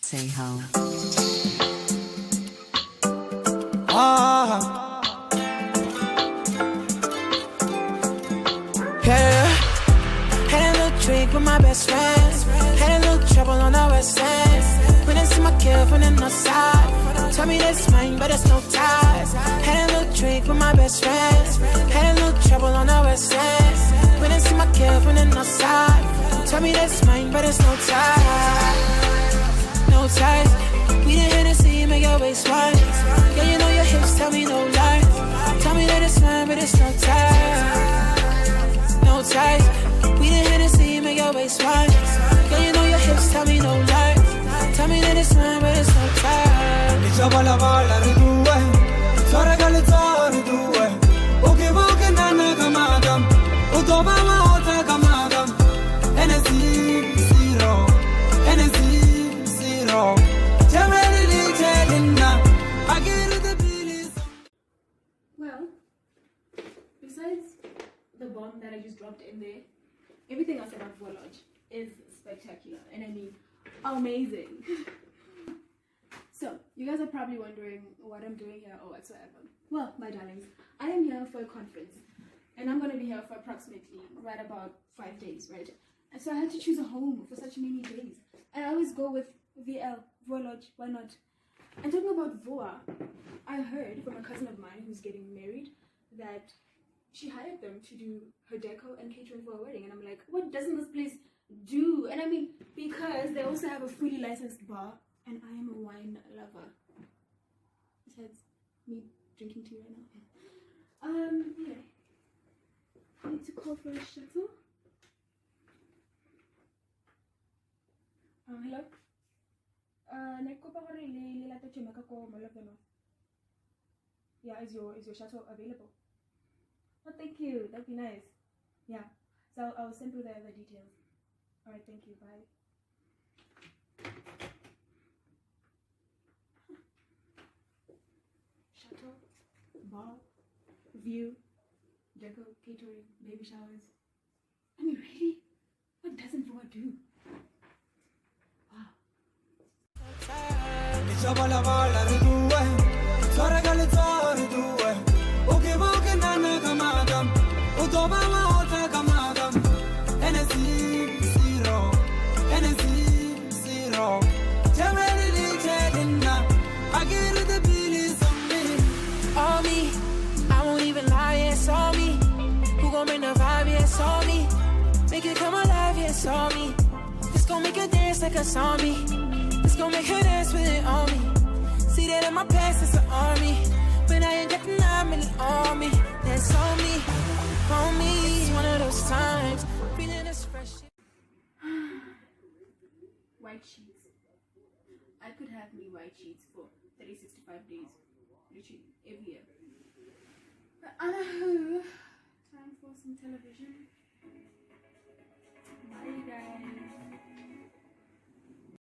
Say how. Yeah, had a little drink with my best friends. Had a little trouble on the west end. When I see my kid from the north side, tell me that's mine, but it's no ties. Had a little drink with my best friends. Had a little trouble on the west end. When I see my kid from the north side, tell me that's mine, but it's no ties. No ties. We didn't hit to see you make your waist wide. Yeah, you know your hips, tell me no lies. Tell me that it's mine, but it's no ties. No ties. We didn't hit to see you make your waist wide. Yeah, you know your hips, tell me no lies. Tell me that it's mine, but it's no ties. Well, besides the bomb that I just dropped in there, everything else about Volodge is spectacular, and I mean, amazing. So, you guys are probably wondering what I'm doing here or whatsoever. Well, my darlings, I am here for a conference, and I'm going to be here for approximately right about 5 days, right? And so I had to choose a home for such many days. I always go with VL, Volodge, why not? And talking about Voa, I heard from a cousin of mine who's getting married that she hired them to do her deco and catering for a wedding. And I'm like, what doesn't this place do? And I mean, because they also have a fully licensed bar, and I am a wine lover. Besides me drinking tea right now. Yeah. I need to call for a shuttle. Hello? Yeah, is your shuttle available? Oh, thank you. That'd be nice. Yeah. So I'll send through the other details. All right. Thank you. Bye. Shuttle, bar, view, deco, catering, baby showers. I mean, really? What doesn't Voa do? All me, I won't even lie, yeah, it's all me. Who gon' bring the vibe, yeah, it's all me. Make it come alive, yeah, it's all me. This gon' make her dance like a zombie. This gon' make her dance with it on me. See that in my past, it's an army. But I ain't got the 9 million on me. That's on me, on me. It's one of those times, feeling this fresh shit. White sheets. I could have me white sheets for 365 days. Literally, every year. But anywho, time for some television. Bye, guys.